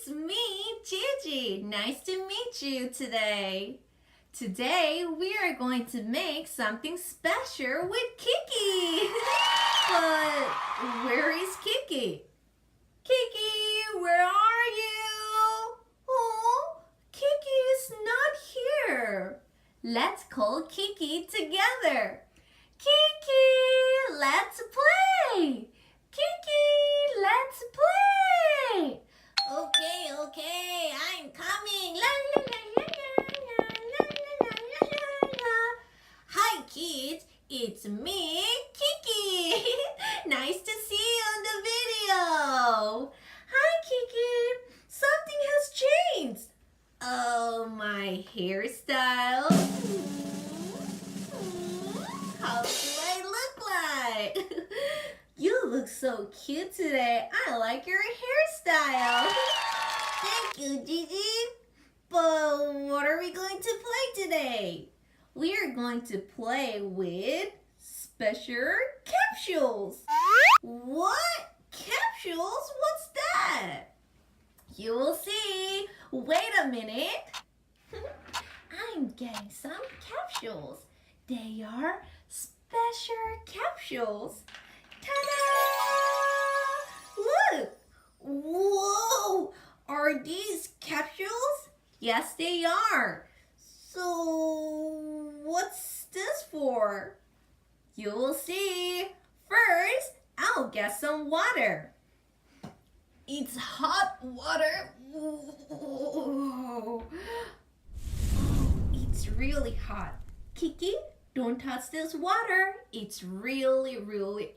it's me, Gigi. Nice to meet you today. Today we are going to make something special with Kiki. But where is Kiki? Kiki, where are you? Oh, Kiki is not here. Let's call Kiki together. Kiki, let's play. Kiki, let's play. Okay, I'm coming. La, la, la, la, la, la, la, la, la, la. Hi kids, it's me, Kiki. Nice to see you on the video. Hi Kiki, something has changed. Oh, my hairstyle. How do I look like? You look so cute today. I like your hairstyle. Thank you, Gigi. But what are we going to play today? We are going to play with special capsules. What? Capsules? What's that? You will see. Wait a minute. I'm getting some capsules. They are special capsules. Ta-da! Look! Whoa! Are these capsules? Yes, they are. So, what's this for? You will see. First, I'll get some water. It's hot water. Oh, it's really hot. Kiki, don't touch this water. It's really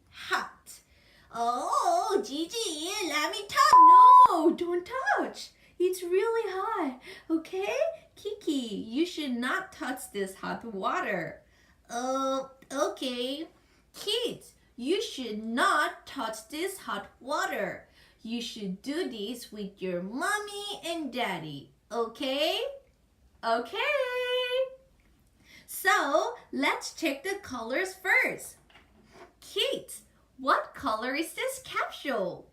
hot. Oh, Gigi, let me touch. No, don't touch. It's really hot. Okay? Kiki, you should not touch this hot water. Okay. Kids, you should not touch this hot water. You should do this with your mommy and daddy. Okay? Okay. So, let's check the colors first. Kids, what color is this capsule?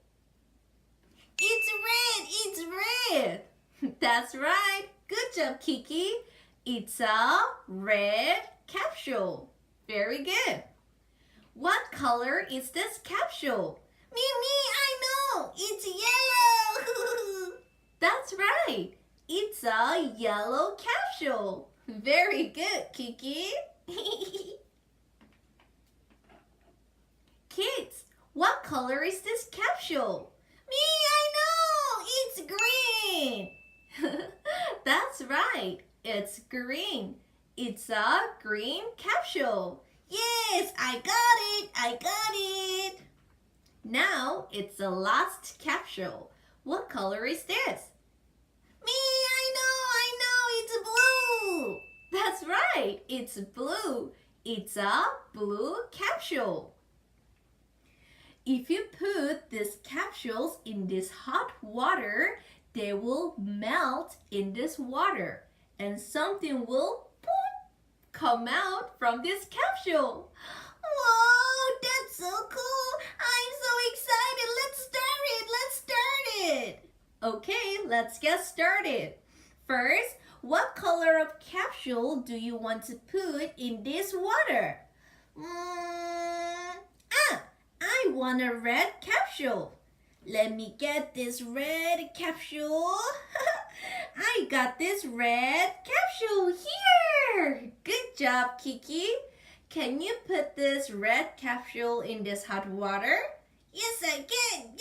It's red. That's right. Good job, Kiki. It's a red capsule. Very good. What color is this capsule? Me, I know. It's yellow. That's right. It's a yellow capsule. Very good, Kiki. Kids, what color is this capsule? Me, I know. It's green. That's right. It's green. It's a green capsule. Yes, I got it. Now it's the last capsule. What color is this? Me, I know. It's blue. That's right. It's blue. It's a blue capsule. If you put these capsules in this hot water, they will melt in this water and something will come out from this capsule. Whoa, that's so cool. I'm so excited. Let's start it. Okay, let's get started. First, what color of capsule do you want to put in this water? I want a red capsule. Let me get this red capsule. I got this red capsule here. Good job, Kiki. Can you put this red capsule in this hot water? Yes, I can.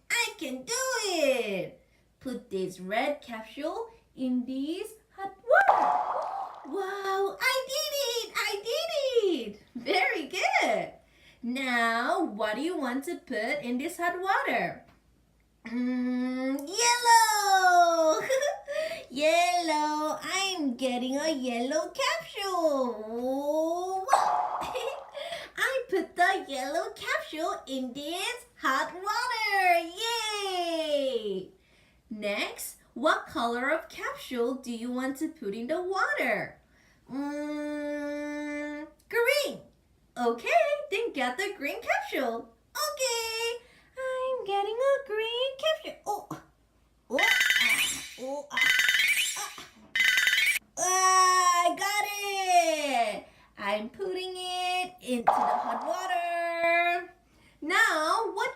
I can do it. Put this red capsule in this hot water. Wow, I did it. Very good. Now, what do you want to put in this hot water? Yellow. Yellow. I'm getting a yellow capsule. I put the yellow capsule in this hot water. Yay! Next, what color of capsule do you want to put in the water? Green. Okay, then get the green capsule. Okay, I'm getting a green capsule. Oh,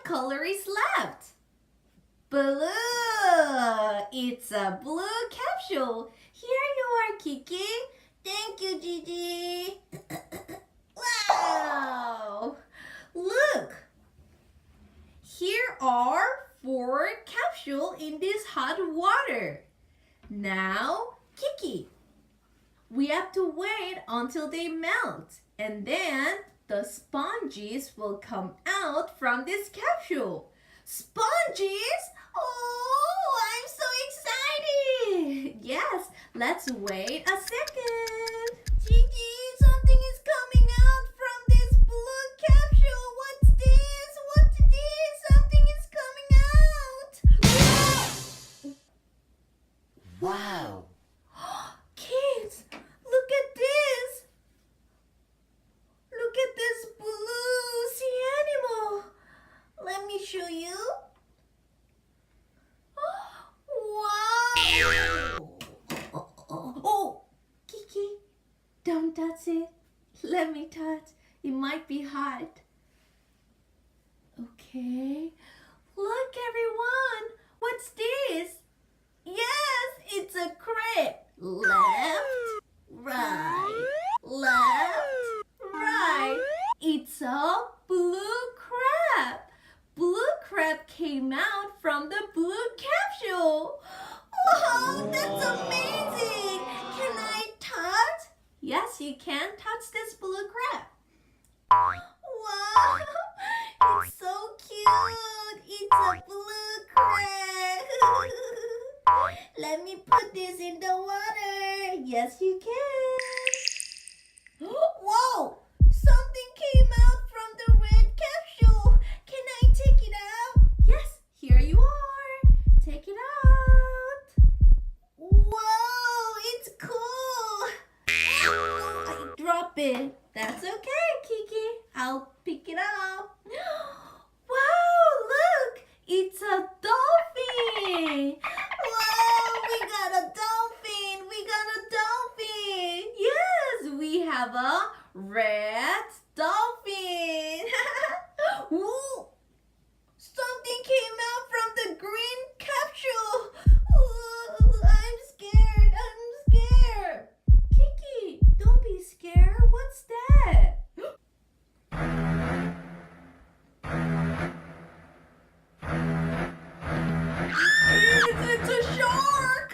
color is left? Blue. It's a blue capsule. Here you are, Kiki. Thank you, Gigi. Wow. Look. Here are 4 capsules in this hot water. Now, Kiki. We have to wait until they melt. And then the sponges will come out from this capsule. Sponges? Oh, I'm so excited. Yes, let's wait a second. Gigi, something is coming out from this blue capsule. What's this? What's this? Something is coming out. Wow! Kids, look at this. Look at this blue sea animal. Let me show you. Wow! Oh, Kiki, don't touch it. Let me touch. It might be hot. Okay. Look, everyone. What's this? Yes, it's a crab. Left, right, left, right. It's a blue crab. Blue crab came out from the blue capsule. Wow, that's amazing. Can I touch? Yes, you can touch this blue crab. Wow, it's so cute. It's a blue crab. Let me put this in the water. Yes, you can. Whoa! Something came out from the red capsule. Can I take it out? Yes, here you are. Take it out. Whoa, it's cool. I drop it. That's okay, Kiki. I'll pick it up. Wow, look. It's a dolphin. Wow, we got a dolphin. We got a dolphin. Yes, we have a red dolphin. Ooh, something came out from the green capsule. Ooh, I'm scared. I'm scared. Kiki, don't be scared. What's that? It's a shark!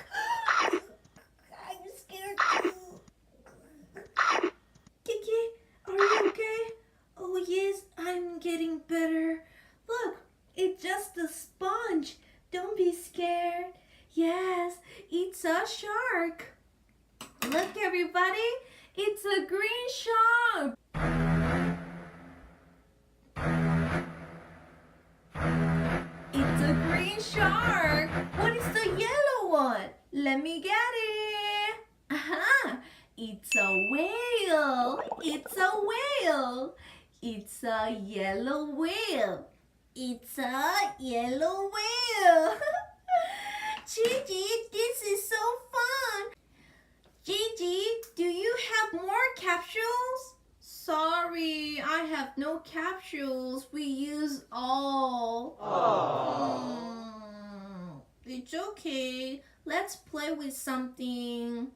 I'm scared too. Kiki, are you okay? Oh yes, I'm getting better. Look, it's just a sponge. Don't be scared. Yes, it's a shark. Look everybody, it's a green shark. It's a green shark. What is the yellow one? Let me get it. Aha! It's a whale. It's a whale. It's a yellow whale. It's a yellow whale. Gigi, this is so fun. Gigi, do you have more capsules? Sorry, I have no capsules. We use all. It's okay. Let's play with something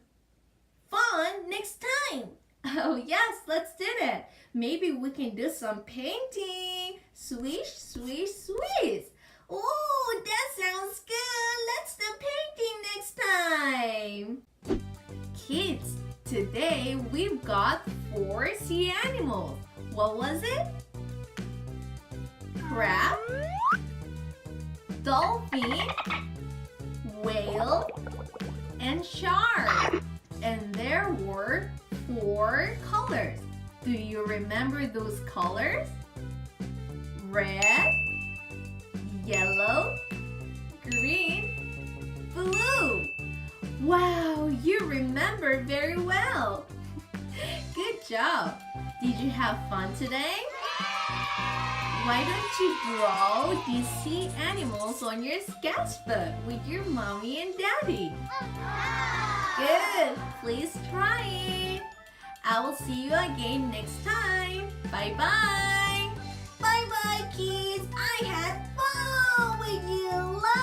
fun next time. Oh yes, let's do that. Maybe we can do some painting. Swish, swish, swish. Oh, that sounds good. Let's do painting next time. Kids, today we've got 4 sea animals. What was it? Crab, dolphin, whale, and shark. And there were 4 colors. Do you remember those colors? Red, yellow, green, blue. Wow, you remember very well. Good job. Did you have fun today? Why don't you draw these sea animals on your sketchbook with your mommy and daddy? Good. Please try it. I will see you again next time. Bye-bye. Bye-bye, kids. I had fun with you.